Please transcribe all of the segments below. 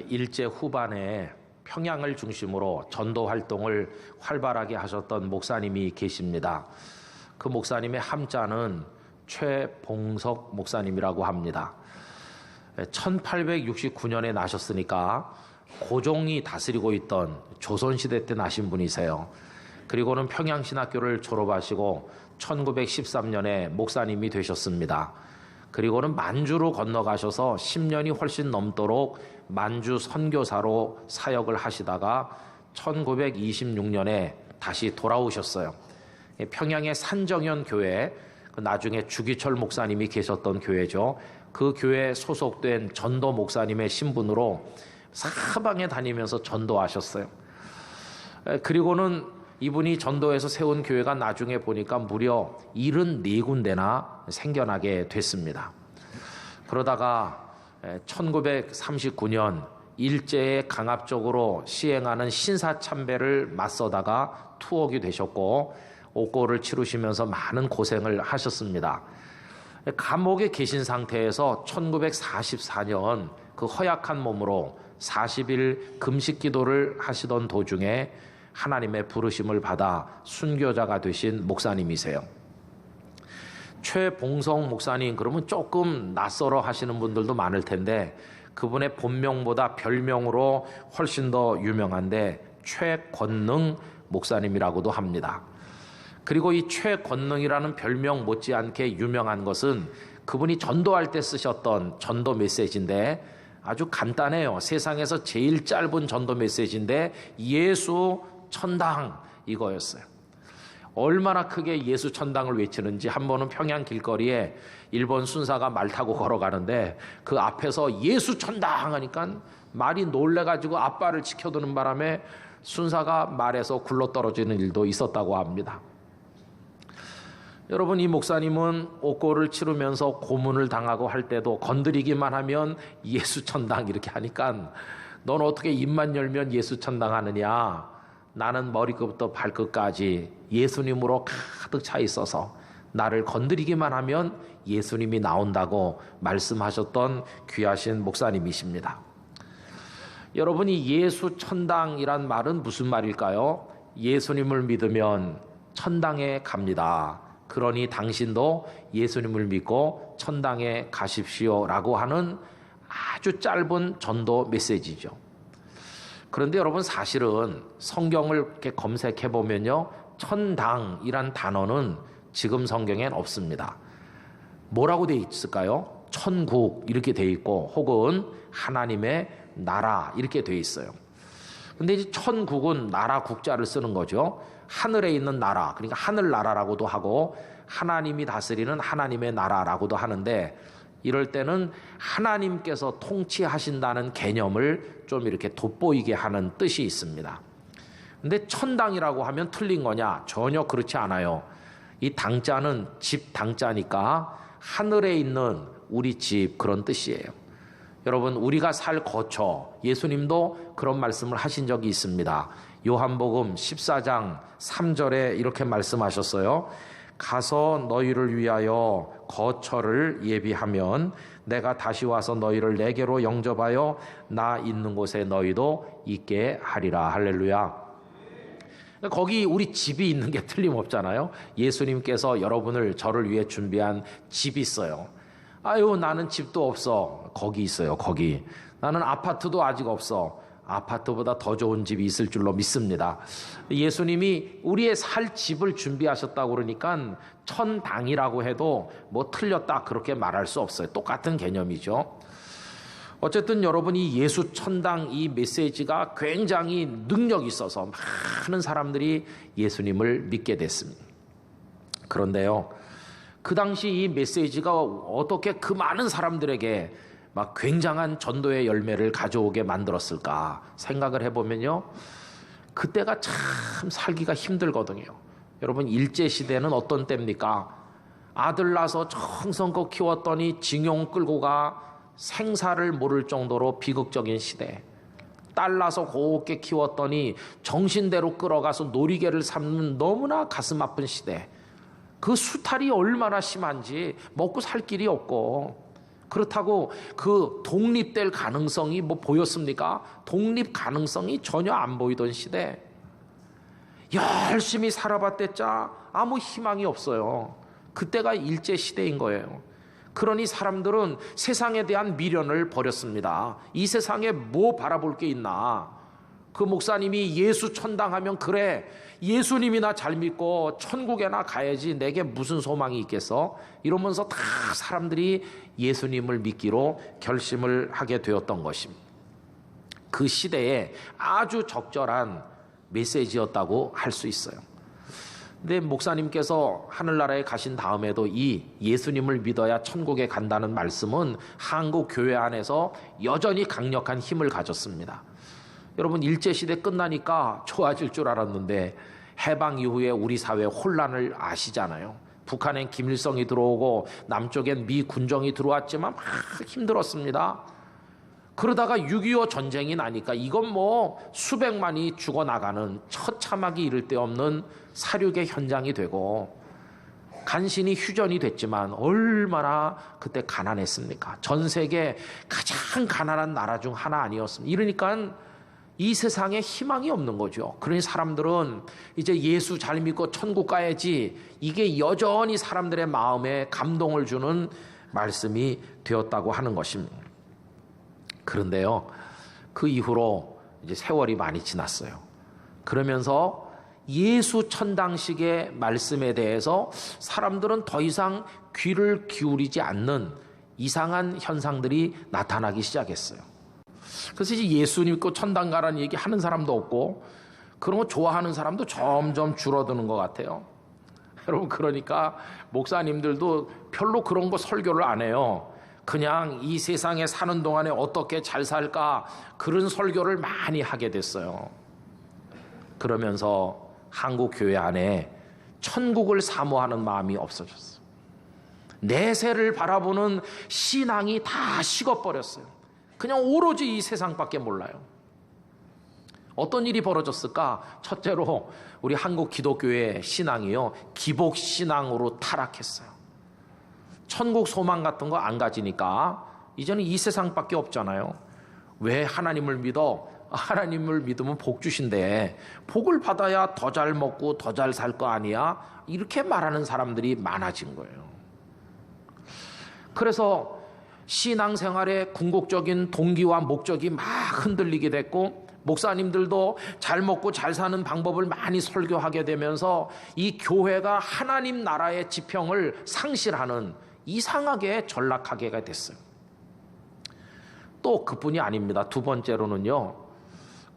일제 후반에 평양을 중심으로 전도 활동을 활발하게 하셨던 목사님이 계십니다. 그 목사님의 함자는 최봉석 목사님이라고 합니다. 1869년에 나셨으니까 고종이 다스리고 있던 조선시대 때 나신 분이세요. 그리고는 평양신학교를 졸업하시고 1913년에 목사님이 되셨습니다. 그리고는 만주로 건너가셔서 10년이 훨씬 넘도록 만주 선교사로 사역을 하시다가 1926년에 다시 돌아오셨어요. 평양의 산정현 교회, 나중에 주기철 목사님이 계셨던 교회죠. 그 교회에 소속된 전도 목사님의 신분으로 사방에 다니면서 전도하셨어요. 그리고는 이분이 전도해서 세운 교회가 나중에 보니까 무려 74군데나 생겨나게 됐습니다. 그러다가 1939년 일제에 강압적으로 시행하는 신사참배를 맞서다가 투옥이 되셨고 옥고를 치르시면서 많은 고생을 하셨습니다. 감옥에 계신 상태에서 1944년 그 허약한 몸으로 40일 금식 기도를 하시던 도중에 하나님의 부르심을 받아 순교자가 되신 목사님이세요. 최봉성 목사님, 그러면 조금 낯설어 하시는 분들도 많을 텐데 그분의 본명보다 별명으로 훨씬 더 유명한데 최권능 목사님이라고도 합니다. 그리고 이 최권능이라는 별명 못지않게 유명한 것은 그분이 전도할 때 쓰셨던 전도 메시지인데 아주 간단해요. 세상에서 제일 짧은 전도 메시지인데 예수 천당 이거였어요. 얼마나 크게 예수 천당을 외치는지 한 번은 평양 길거리에 일본 순사가 말 타고 걸어가는데 그 앞에서 예수 천당 하니까 말이 놀래가지고 앞발을 지켜두는 바람에 순사가 말에서 굴러떨어지는 일도 있었다고 합니다. 여러분, 이 목사님은 옥고를 치르면서 고문을 당하고 할 때도 건드리기만 하면 예수 천당 이렇게 하니까 넌 어떻게 입만 열면 예수 천당 하느냐. 나는 머리끝부터 발끝까지 예수님으로 가득 차 있어서 나를 건드리기만 하면 예수님이 나온다고 말씀하셨던 귀하신 목사님이십니다. 여러분이 예수 천당이란 말은 무슨 말일까요? 예수님을 믿으면 천당에 갑니다. 그러니 당신도 예수님을 믿고 천당에 가십시오 라고 하는 아주 짧은 전도 메시지죠. 그런데 여러분, 사실은 성경을 이렇게 검색해 보면요, 천당이란 단어는 지금 성경엔 없습니다. 뭐라고 돼 있을까요? 천국 이렇게 돼 있고 혹은 하나님의 나라 이렇게 돼 있어요. 근데 이제 천국은 나라 국자를 쓰는 거죠. 하늘에 있는 나라, 그러니까 하늘나라라고도 하고 하나님이 다스리는 하나님의 나라라고도 하는데 이럴 때는 하나님께서 통치하신다는 개념을 좀 이렇게 돋보이게 하는 뜻이 있습니다. 근데 천당이라고 하면 틀린 거냐? 전혀 그렇지 않아요. 이 당자는 집 당자니까 하늘에 있는 우리 집 그런 뜻이에요. 여러분, 우리가 살 거처, 예수님도 그런 말씀을 하신 적이 있습니다. 요한복음 14장 3절에 이렇게 말씀하셨어요. 가서 너희를 위하여 거처를 예비하면 내가 다시 와서 너희를 내게로 영접하여 나 있는 곳에 너희도 있게 하리라. 할렐루야. 거기 우리 집이 있는 게 틀림없잖아요. 예수님께서 여러분을 저를 위해 준비한 집이 있어요. 아유, 나는 집도 없어. 거기 있어요. 거기. 나는 아파트도 아직 없어. 아파트보다 더 좋은 집이 있을 줄로 믿습니다. 예수님이 우리의 살 집을 준비하셨다고 그러니까 천당이라고 해도 뭐 틀렸다 그렇게 말할 수 없어요. 똑같은 개념이죠. 어쨌든 여러분이 예수 천당 이 메시지가 굉장히 능력이 있어서 많은 사람들이 예수님을 믿게 됐습니다. 그런데요, 그 당시 이 메시지가 어떻게 그 많은 사람들에게 막 굉장한 전도의 열매를 가져오게 만들었을까 생각을 해보면요, 그때가 참 살기가 힘들거든요. 여러분, 일제시대는 어떤 때입니까? 아들 낳아서 정성껏 키웠더니 징용 끌고 가 생사를 모를 정도로 비극적인 시대. 딸 낳아서 곱게 키웠더니 정신대로 끌어가서 놀이개를 삼는 너무나 가슴 아픈 시대. 그 수탈이 얼마나 심한지 먹고 살 길이 없고 그렇다고 그 독립될 가능성이 뭐 보였습니까? 독립 가능성이 전혀 안 보이던 시대. 열심히 살아봤댔자 아무 희망이 없어요. 그때가 일제시대인 거예요. 그러니 사람들은 세상에 대한 미련을 버렸습니다. 이 세상에 뭐 바라볼 게 있나? 그 목사님이 예수 천당하면 그래, 예수님이나 잘 믿고 천국에나 가야지, 내게 무슨 소망이 있겠어? 이러면서 다 사람들이 예수님을 믿기로 결심을 하게 되었던 것입니다. 그 시대에 아주 적절한 메시지였다고 할 수 있어요. 근데 목사님께서 하늘나라에 가신 다음에도 이 예수님을 믿어야 천국에 간다는 말씀은 한국 교회 안에서 여전히 강력한 힘을 가졌습니다. 여러분, 일제시대 끝나니까 좋아질 줄 알았는데 해방 이후에 우리 사회 혼란을 아시잖아요. 북한엔 김일성이 들어오고 남쪽엔 미 군정이 들어왔지만 막 힘들었습니다. 그러다가 6.25 전쟁이 나니까 이건 뭐 수백만이 죽어나가는 처참하기 이를 데 없는 사륙의 현장이 되고, 간신히 휴전이 됐지만 얼마나 그때 가난했습니까? 전 세계 가장 가난한 나라 중 하나 아니었습니까? 이러니까 이 세상에 희망이 없는 거죠. 그러니 사람들은 이제 예수 잘 믿고 천국 가야지, 이게 여전히 사람들의 마음에 감동을 주는 말씀이 되었다고 하는 것입니다. 그런데요, 그 이후로 이제 세월이 많이 지났어요. 그러면서 예수 천당식의 말씀에 대해서 사람들은 더 이상 귀를 기울이지 않는 이상한 현상들이 나타나기 시작했어요. 그래서 이제 예수 믿고 천당 가라는 얘기 하는 사람도 없고, 그런 거 좋아하는 사람도 점점 줄어드는 것 같아요. 여러분, 그러니까 목사님들도 별로 그런 거 설교를 안 해요. 그냥 이 세상에 사는 동안에 어떻게 잘 살까, 그런 설교를 많이 하게 됐어요. 그러면서 한국 교회 안에 천국을 사모하는 마음이 없어졌어요. 내세를 바라보는 신앙이 다 식어버렸어요. 그냥 오로지 이 세상밖에 몰라요. 어떤 일이 벌어졌을까? 첫째로 우리 한국 기독교의 신앙이요, 기복신앙으로 타락했어요. 천국 소망 같은 거 안 가지니까 이제는 이 세상밖에 없잖아요. 왜 하나님을 믿어? 하나님을 믿으면 복 주신대. 복을 받아야 더 잘 먹고 더 잘 살 거 아니야? 이렇게 말하는 사람들이 많아진 거예요. 그래서 신앙생활의 궁극적인 동기와 목적이 막 흔들리게 됐고, 목사님들도 잘 먹고 잘 사는 방법을 많이 설교하게 되면서 이 교회가 하나님 나라의 지평을 상실하는, 이상하게 전락하게 됐어요. 또 그뿐이 아닙니다. 두 번째로는요,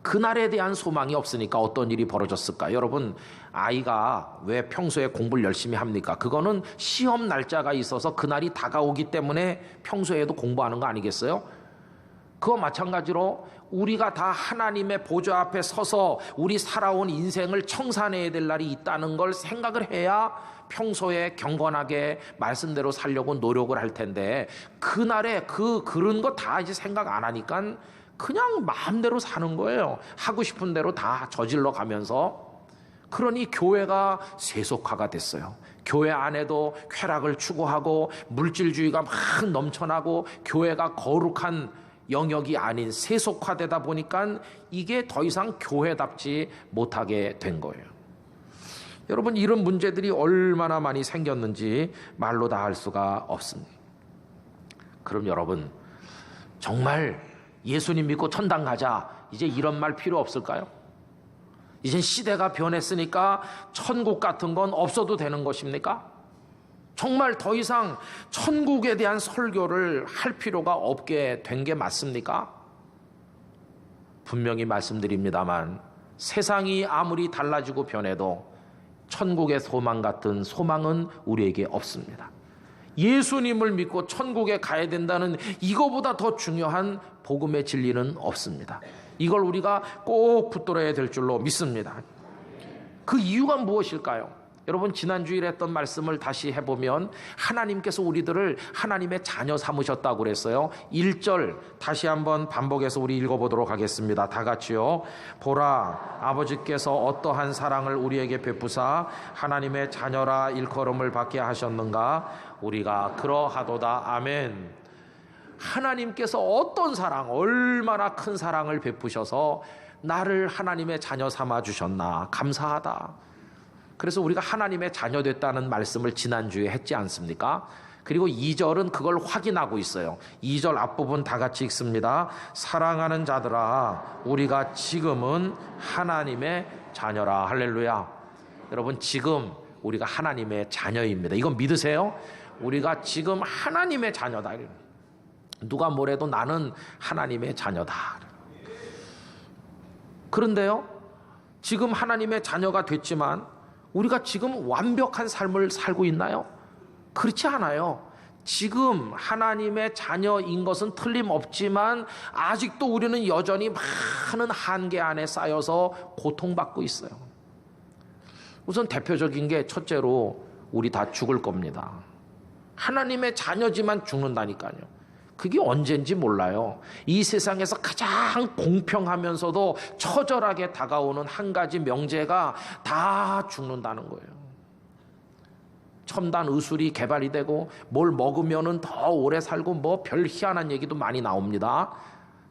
그날에 대한 소망이 없으니까 어떤 일이 벌어졌을까? 여러분, 아이가 왜 평소에 공부를 열심히 합니까? 그거는 시험 날짜가 있어서 그날이 다가오기 때문에 평소에도 공부하는 거 아니겠어요? 그거 마찬가지로 우리가 다 하나님의 보좌 앞에 서서 우리 살아온 인생을 청산해야 될 날이 있다는 걸 생각을 해야 평소에 경건하게 말씀대로 살려고 노력을 할 텐데, 그날에 그런 거 다 이제 생각 안 하니까 그냥 마음대로 사는 거예요. 하고 싶은 대로 다 저질러 가면서. 그러니 교회가 세속화가 됐어요. 교회 안에도 쾌락을 추구하고 물질주의가 막 넘쳐나고, 교회가 거룩한 영역이 아닌 세속화되다 보니까 이게 더 이상 교회답지 못하게 된 거예요. 여러분, 이런 문제들이 얼마나 많이 생겼는지 말로 다 할 수가 없습니다. 그럼 여러분, 정말 예수님 믿고 천당 가자, 이제 이런 말 필요 없을까요? 이젠 시대가 변했으니까 천국 같은 건 없어도 되는 것입니까? 정말 더 이상 천국에 대한 설교를 할 필요가 없게 된 게 맞습니까? 분명히 말씀드립니다만, 세상이 아무리 달라지고 변해도 천국의 소망 같은 소망은 우리에게 없습니다. 예수님을 믿고 천국에 가야 된다는 이거보다 더 중요한 복음의 진리는 없습니다. 이걸 우리가 꼭 붙들어야 될 줄로 믿습니다. 그 이유가 무엇일까요? 여러분, 지난주일에 했던 말씀을 다시 해보면 하나님께서 우리들을 하나님의 자녀 삼으셨다고 그랬어요. 1절 다시 한번 반복해서 우리 읽어보도록 하겠습니다. 다 같이요. 보라, 아버지께서 어떠한 사랑을 우리에게 베푸사 하나님의 자녀라 일컬음을 받게 하셨는가? 우리가 그러하도다. 아멘. 하나님께서 어떤 사랑, 얼마나 큰 사랑을 베푸셔서 나를 하나님의 자녀 삼아 주셨나 감사하다. 그래서 우리가 하나님의 자녀 됐다는 말씀을 지난주에 했지 않습니까? 그리고 2절은 그걸 확인하고 있어요. 2절 앞부분 다 같이 읽습니다. 사랑하는 자들아, 우리가 지금은 하나님의 자녀라. 할렐루야. 여러분, 지금 우리가 하나님의 자녀입니다. 이건 믿으세요? 우리가 지금 하나님의 자녀다. 누가 뭐래도 나는 하나님의 자녀다. 그런데요, 지금 하나님의 자녀가 됐지만 우리가 지금 완벽한 삶을 살고 있나요? 그렇지 않아요. 지금 하나님의 자녀인 것은 틀림없지만 아직도 우리는 여전히 많은 한계 안에 쌓여서 고통받고 있어요. 우선 대표적인 게 첫째로 우리 다 죽을 겁니다. 하나님의 자녀지만 죽는다니까요. 그게 언젠지 몰라요. 이 세상에서 가장 공평하면서도 처절하게 다가오는 한 가지 명제가 다 죽는다는 거예요. 첨단 의술이 개발이 되고 뭘 먹으면은 더 오래 살고 뭐 별 희한한 얘기도 많이 나옵니다.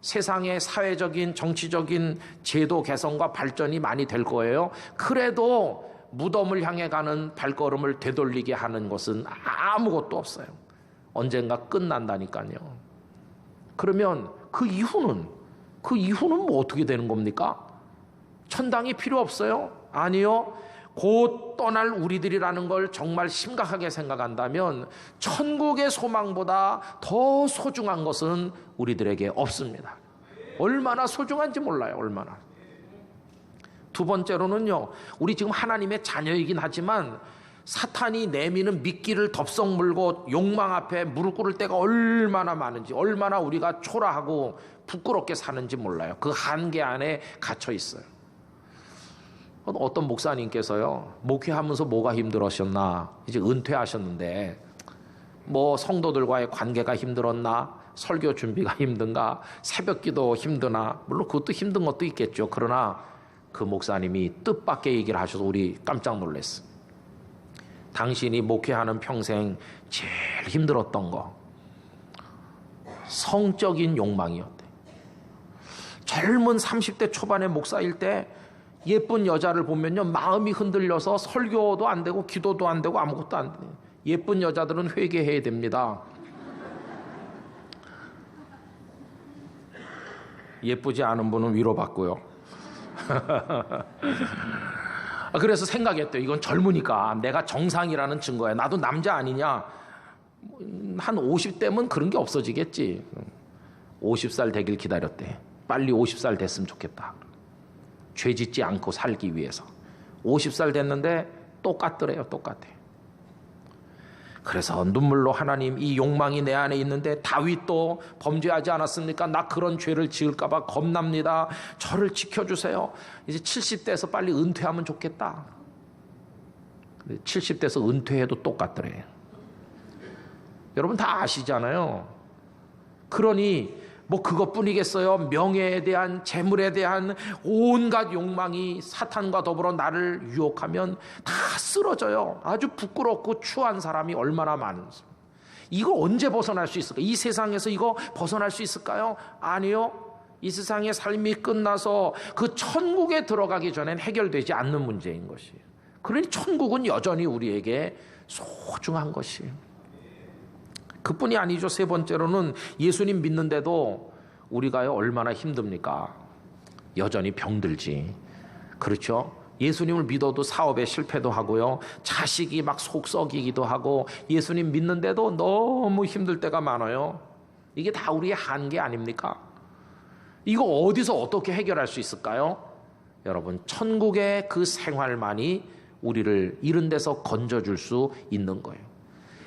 세상의 사회적인 정치적인 제도 개선과 발전이 많이 될 거예요. 그래도 무덤을 향해 가는 발걸음을 되돌리게 하는 것은 아무것도 없어요. 언젠가 끝난다니까요. 그러면 그 이후는 뭐 어떻게 되는 겁니까? 천당이 필요 없어요? 아니요. 곧 떠날 우리들이라는 걸 정말 심각하게 생각한다면 천국의 소망보다 더 소중한 것은 우리들에게 없습니다. 얼마나 소중한지 몰라요. 얼마나. 두 번째로는요, 우리 지금 하나님의 자녀이긴 하지만 사탄이 내미는 미끼를 덥석 물고 욕망 앞에 무릎 꿇을 때가 얼마나 많은지, 얼마나 우리가 초라하고 부끄럽게 사는지 몰라요. 그 한계 안에 갇혀 있어요. 어떤 목사님께서요, 목회하면서 뭐가 힘들으셨나, 이제 은퇴하셨는데 뭐 성도들과의 관계가 힘들었나, 설교 준비가 힘든가, 새벽기도 힘드나, 물론 그것도 힘든 것도 있겠죠. 그러나 그 목사님이 뜻밖의 얘기를 하셔서 우리 깜짝 놀랐어요. 당신이 목회하는 평생 제일 힘들었던 거 성적인 욕망이었대. 젊은 30대 초반의 목사일 때 예쁜 여자를 보면요, 마음이 흔들려서 설교도 안 되고 기도도 안 되고 아무것도 안 돼요. 예쁜 여자들은 회개해야 됩니다. 예쁘지 않은 분은 위로받고요. 그래서 생각했대요. 이건 젊으니까 내가 정상이라는 증거야. 나도 남자 아니냐. 한 50대면 그런 게 없어지겠지. 50살 되길 기다렸대. 빨리 50살 됐으면 좋겠다. 죄 짓지 않고 살기 위해서. 50살 됐는데 똑같더래요. 똑같아. 그래서 눈물로 하나님, 이 욕망이 내 안에 있는데 다윗도 범죄하지 않았습니까? 나 그런 죄를 지을까 봐 겁납니다. 저를 지켜주세요. 이제 70대에서 빨리 은퇴하면 좋겠다. 70대에서 은퇴해도 똑같더래. 여러분 다 아시잖아요. 그러니 뭐 그것뿐이겠어요. 명예에 대한, 재물에 대한 온갖 욕망이 사탄과 더불어 나를 유혹하면 다 쓰러져요. 아주 부끄럽고 추한 사람이 얼마나 많은지. 이거 언제 벗어날 수 있을까? 이 세상에서 이거 벗어날 수 있을까요? 아니요. 이 세상의 삶이 끝나서 그 천국에 들어가기 전엔 해결되지 않는 문제인 것이에요. 그러니 천국은 여전히 우리에게 소중한 것이에요. 그뿐이 아니죠. 세 번째로는 예수님 믿는데도 우리가 얼마나 힘듭니까? 여전히 병들지. 그렇죠? 예수님을 믿어도 사업에 실패도 하고요. 자식이 막 속 썩이기도 하고 예수님 믿는데도 너무 힘들 때가 많아요. 이게 다 우리의 한계 아닙니까? 이거 어디서 어떻게 해결할 수 있을까요? 여러분, 천국의 그 생활만이 우리를 이런 데서 건져줄 수 있는 거예요.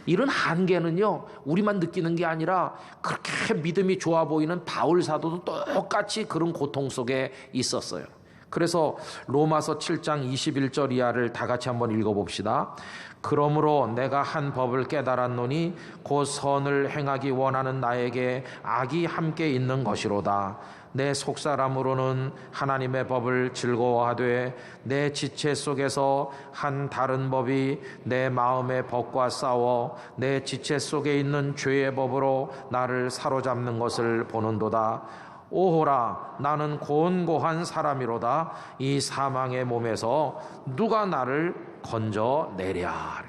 이런 한계는요, 우리만 느끼는 게 아니라 그렇게 믿음이 좋아 보이는 바울 사도도 똑같이 그런 고통 속에 있었어요. 그래서 로마서 7장 21절 이하를 다 같이 한번 읽어봅시다. 그러므로 내가 한 법을 깨달았노니 곧 선을 행하기 원하는 나에게 악이 함께 있는 것이로다. 내 속사람으로는 하나님의 법을 즐거워하되 내 지체 속에서 한 다른 법이 내 마음의 법과 싸워 내 지체 속에 있는 죄의 법으로 나를 사로잡는 것을 보는도다. 오호라, 나는 곤고한 사람이로다. 이 사망의 몸에서 누가 나를 건져내랴.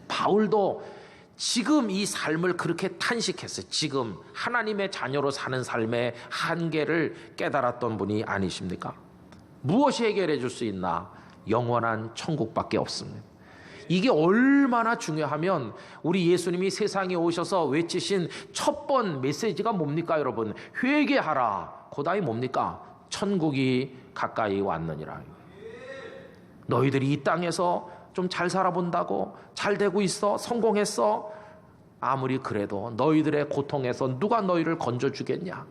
바울도 지금 이 삶을 그렇게 탄식했어요. 지금 하나님의 자녀로 사는 삶의 한계를 깨달았던 분이 아니십니까? 무엇이 해결해 줄 수 있나? 영원한 천국밖에 없습니다. 이게 얼마나 중요하면 우리 예수님이 세상에 오셔서 외치신 첫 번 메시지가 뭡니까 여러분? 회개하라. 고다이 뭡니까? 천국이 가까이 왔느니라. 너희들이 이 땅에서 좀 잘 살아본다고 잘 되고 있어? 성공했어? 아무리 그래도 너희들의 고통에서 누가 너희를 건져주겠냐?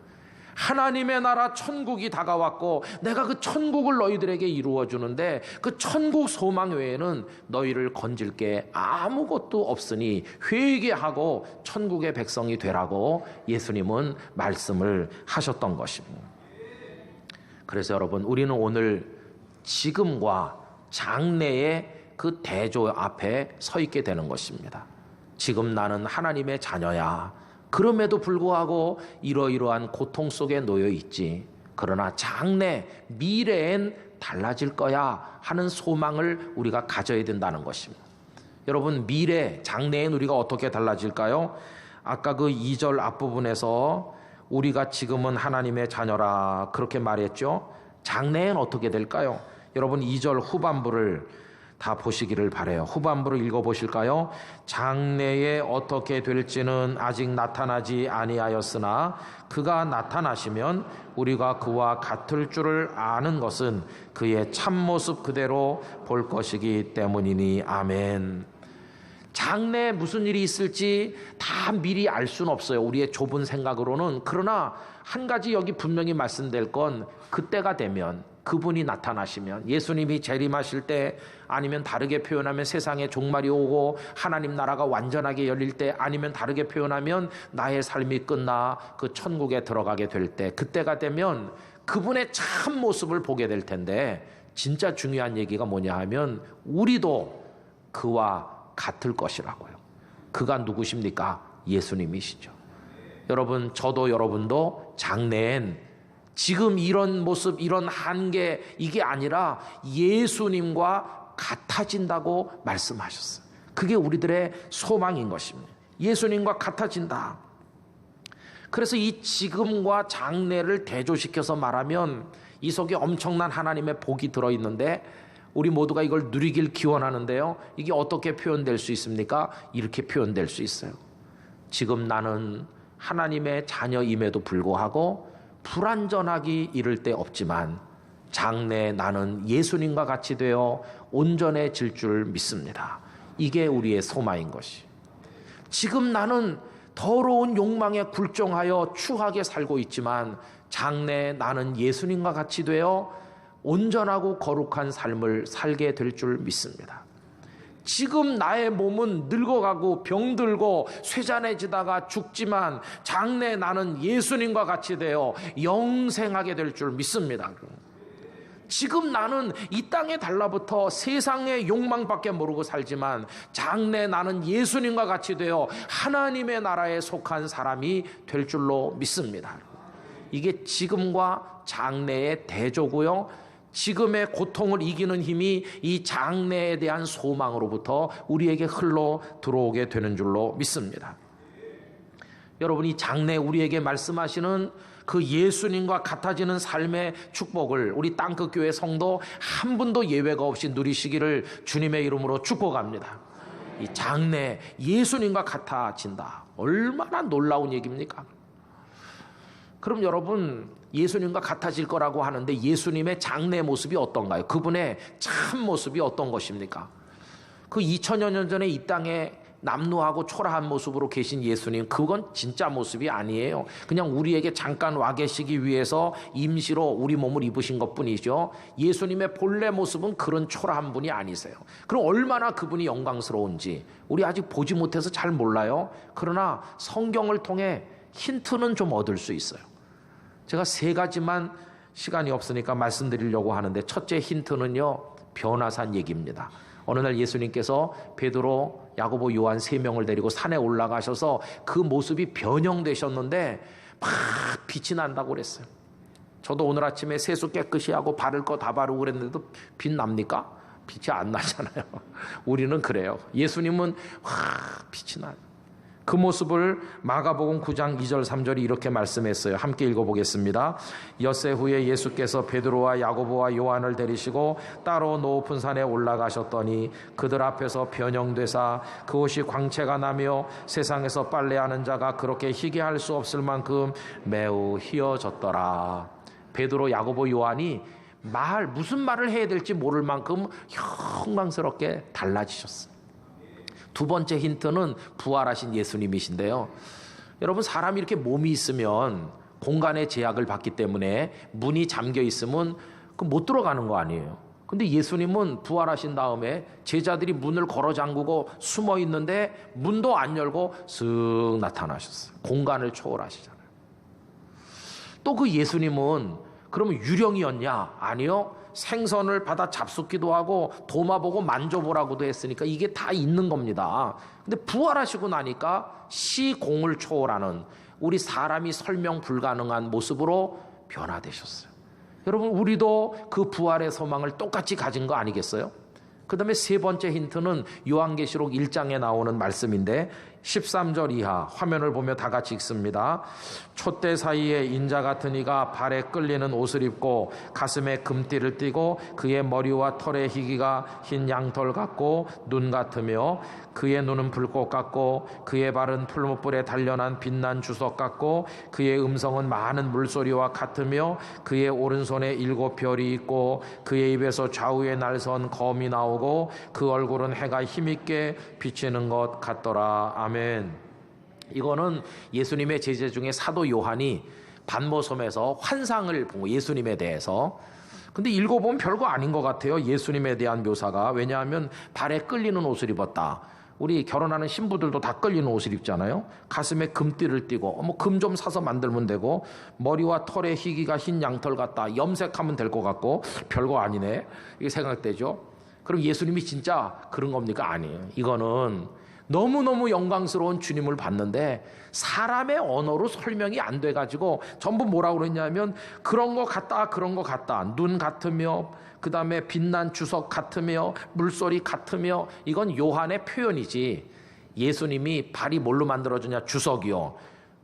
하나님의 나라 천국이 다가왔고 내가 그 천국을 너희들에게 이루어주는데 그 천국 소망 외에는 너희를 건질 게 아무것도 없으니 회개하고 천국의 백성이 되라고 예수님은 말씀을 하셨던 것입니다. 그래서 여러분, 우리는 오늘 지금과 장래의 그 대조 앞에 서 있게 되는 것입니다. 지금 나는 하나님의 자녀야. 그럼에도 불구하고 이러이러한 고통 속에 놓여 있지. 그러나 장래, 미래엔 달라질 거야 하는 소망을 우리가 가져야 된다는 것입니다. 여러분, 미래, 장래엔 우리가 어떻게 달라질까요? 아까 그 2절 앞부분에서 우리가 지금은 하나님의 자녀라 그렇게 말했죠. 장래엔 어떻게 될까요? 여러분, 2절 후반부를 다 보시기를 바라요. 후반부를 읽어보실까요? 장래에 어떻게 될지는 아직 나타나지 아니하였으나 그가 나타나시면 우리가 그와 같을 줄을 아는 것은 그의 참모습 그대로 볼 것이기 때문이니. 아멘. 장래에 무슨 일이 있을지 다 미리 알 수는 없어요. 우리의 좁은 생각으로는. 그러나 한 가지 여기 분명히 말씀될 건 그때가 되면, 그분이 나타나시면, 예수님이 재림하실 때, 아니면 다르게 표현하면 세상에 종말이 오고 하나님 나라가 완전하게 열릴 때, 아니면 다르게 표현하면 나의 삶이 끝나 그 천국에 들어가게 될 때, 그때가 되면 그분의 참 모습을 보게 될 텐데, 진짜 중요한 얘기가 뭐냐 하면 우리도 그와 같을 것이라고요. 그가 누구십니까? 예수님이시죠. 여러분, 저도 여러분도 장래엔 지금 이런 모습, 이런 한계, 이게 아니라 예수님과 같아진다고 말씀하셨어요. 그게 우리들의 소망인 것입니다. 예수님과 같아진다. 그래서 이 지금과 장래를 대조시켜서 말하면 이 속에 엄청난 하나님의 복이 들어있는데 우리 모두가 이걸 누리길 기원하는데요. 이게 어떻게 표현될 수 있습니까? 이렇게 표현될 수 있어요. 지금 나는 하나님의 자녀임에도 불구하고 불완전하기 이를 데 없지만 장래에 나는 예수님과 같이 되어 온전해질 줄 믿습니다. 이게 우리의 소망인 것이. 지금 나는 더러운 욕망에 굴종하여 추하게 살고 있지만 장래에 나는 예수님과 같이 되어 온전하고 거룩한 삶을 살게 될 줄 믿습니다. 지금 나의 몸은 늙어가고 병들고 쇠잔해지다가 죽지만 장래 나는 예수님과 같이 되어 영생하게 될 줄 믿습니다. 지금 나는 이 땅에 달라붙어 세상의 욕망밖에 모르고 살지만 장래 나는 예수님과 같이 되어 하나님의 나라에 속한 사람이 될 줄로 믿습니다. 이게 지금과 장래의 대조고요. 지금의 고통을 이기는 힘이 이 장래에 대한 소망으로부터 우리에게 흘러 들어오게 되는 줄로 믿습니다. 여러분, 이 장래 우리에게 말씀하시는 그 예수님과 같아지는 삶의 축복을 우리 땅끝교회 성도 한 분도 예외가 없이 누리시기를 주님의 이름으로 축복합니다. 이 장래 예수님과 같아진다. 얼마나 놀라운 얘기입니까? 그럼 여러분, 예수님과 같아질 거라고 하는데 예수님의 장래 모습이 어떤가요? 그분의 참 모습이 어떤 것입니까? 그 2000여 년 전에 이 땅에 남루하고 초라한 모습으로 계신 예수님, 그건 진짜 모습이 아니에요. 그냥 우리에게 잠깐 와 계시기 위해서 임시로 우리 몸을 입으신 것뿐이죠. 예수님의 본래 모습은 그런 초라한 분이 아니세요. 그럼 얼마나 그분이 영광스러운지 우리 아직 보지 못해서 잘 몰라요. 그러나 성경을 통해 힌트는 좀 얻을 수 있어요. 제가 3가지만 시간이 없으니까 말씀드리려고 하는데, 첫째 힌트는요, 변화산 얘기입니다. 어느 날 예수님께서 베드로, 야고보, 요한 3명을 데리고 산에 올라가셔서 그 모습이 변형되셨는데 막 빛이 난다고 그랬어요. 저도 오늘 아침에 세수 깨끗이 하고 바를 거 다 바르고 그랬는데도 빛 납니까? 빛이 안 나잖아요. 우리는 그래요. 예수님은 빛이 나요. 그 모습을 마가복음 9장 2절 3절이 이렇게 말씀했어요. 함께 읽어보겠습니다. 엿새 후에 예수께서 베드로와 야고보와 요한을 데리시고 따로 높은 산에 올라가셨더니 그들 앞에서 변형되사 그 옷이 광채가 나며 세상에서 빨래하는 자가 그렇게 희게 할 수 없을 만큼 매우 희어졌더라. 베드로, 야고보, 요한이 무슨 말을 해야 될지 모를 만큼 영광스럽게 달라지셨어요. 2번째 힌트는 부활하신 예수님이신데요. 여러분, 사람이 이렇게 몸이 있으면 공간의 제약을 받기 때문에 문이 잠겨 있으면 못 들어가는 거 아니에요. 근데 예수님은 부활하신 다음에 제자들이 문을 걸어 잠그고 숨어 있는데 문도 안 열고 쓱 나타나셨어요. 공간을 초월하시잖아요. 또 그 예수님은 그러면 유령이었냐? 아니요. 생선을 받아 잡숫기도 하고 도마 보고 만져보라고도 했으니까 이게 다 있는 겁니다. 근데 부활하시고 나니까 시공을 초월하는, 우리 사람이 설명 불가능한 모습으로 변화되셨어요. 여러분, 우리도 그 부활의 소망을 똑같이 가진 거 아니겠어요? 그 다음에 3번째 힌트는 요한계시록 1장에 나오는 말씀인데 13절 이하 화면을 보며 다 같이 읽습니다. 촛대 사이에 인자 같은 이가 발에 끌리는 옷을 입고 가슴에 금띠를 띠고 그의 머리와 털의 희기가 흰 양털 같고 눈 같으며 그의 눈은 불꽃 같고 그의 발은 풀무불에 단련한 빛난 주석 같고 그의 음성은 많은 물소리와 같으며 그의 오른손에 7별이 있고 그의 입에서 좌우에 날선 검이 나오고 그 얼굴은 해가 힘있게 비치는 것 같더라. 아멘. 이거는 예수님의 제자 중에 사도 요한이 반모섬에서 환상을 본 예수님에 대해서. 근데 읽어보면 별거 아닌 것 같아요. 예수님에 대한 묘사가. 왜냐하면 발에 끌리는 옷을 입었다. 우리 결혼하는 신부들도 다 끌리는 옷을 입잖아요. 가슴에 금띠를 띠고 금 좀 사서 만들면 되고, 머리와 털의 희기가 흰 양털 같다. 염색하면 될 것 같고 별거 아니네, 이게 생각되죠. 그럼 예수님이 진짜 그런 겁니까? 아니에요. 이거는 너무너무 영광스러운 주님을 봤는데 사람의 언어로 설명이 안 돼가지고 전부 뭐라고 그랬냐면 그런 거 같다, 그런 거 같다. 눈 같으며 그 다음에 빛난 주석 같으며 물소리 같으며, 이건 요한의 표현이지 예수님이 발이 뭘로 만들어주냐? 주석이요.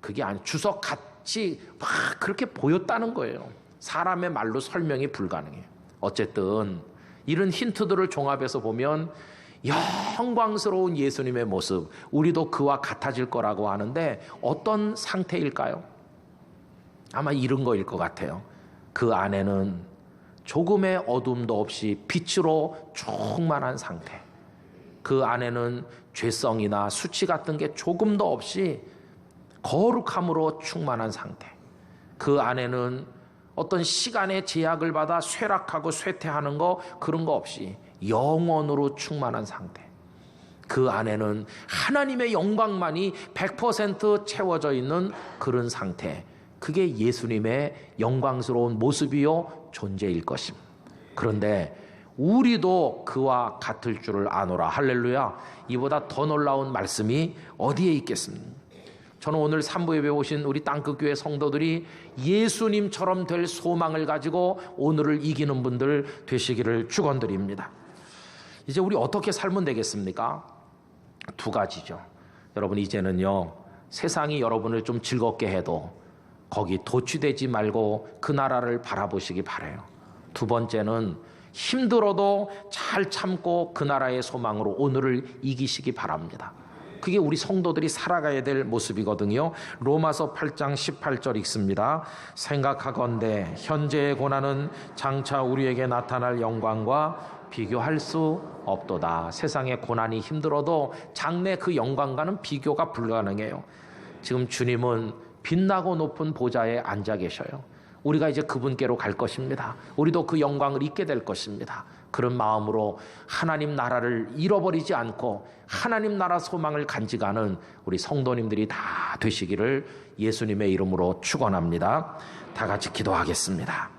그게 아니, 주석 같이 막 그렇게 보였다는 거예요. 사람의 말로 설명이 불가능해요. 어쨌든 이런 힌트들을 종합해서 보면 영광스러운 예수님의 모습, 우리도 그와 같아질 거라고 하는데 어떤 상태일까요? 아마 이런 거일 것 같아요. 그 안에는 조금의 어둠도 없이 빛으로 충만한 상태, 그 안에는 죄성이나 수치 같은 게 조금도 없이 거룩함으로 충만한 상태, 그 안에는 어떤 시간의 제약을 받아 쇠락하고 쇠퇴하는 거, 그런 거 없이 영원으로 충만한 상태, 그 안에는 하나님의 영광만이 100% 채워져 있는 그런 상태, 그게 예수님의 영광스러운 모습이요 존재일 것입니다. 그런데 우리도 그와 같을 줄을 아노라. 할렐루야. 이보다 더 놀라운 말씀이 어디에 있겠습니까? 저는 오늘 3부에 오신 우리 땅끝교회 성도들이 예수님처럼 될 소망을 가지고 오늘을 이기는 분들 되시기를 축원드립니다. 이제 우리 어떻게 살면 되겠습니까? 2가지죠. 여러분, 이제는요, 세상이 여러분을 좀 즐겁게 해도 거기 도취되지 말고 그 나라를 바라보시기 바라요. 2번째는 힘들어도 잘 참고 그 나라의 소망으로 오늘을 이기시기 바랍니다. 그게 우리 성도들이 살아가야 될 모습이거든요. 로마서 8장 18절 읽습니다. 생각하건대 현재의 고난은 장차 우리에게 나타날 영광과 비교할 수 없도다. 세상의 고난이 힘들어도 장래 그 영광과는 비교가 불가능해요. 지금 주님은 빛나고 높은 보좌에 앉아 계셔요. 우리가 이제 그분께로 갈 것입니다. 우리도 그 영광을 잊게 될 것입니다. 그런 마음으로 하나님 나라를 잃어버리지 않고 하나님 나라 소망을 간직하는 우리 성도님들이 다 되시기를 예수님의 이름으로 축원합니다. 다 같이 기도하겠습니다.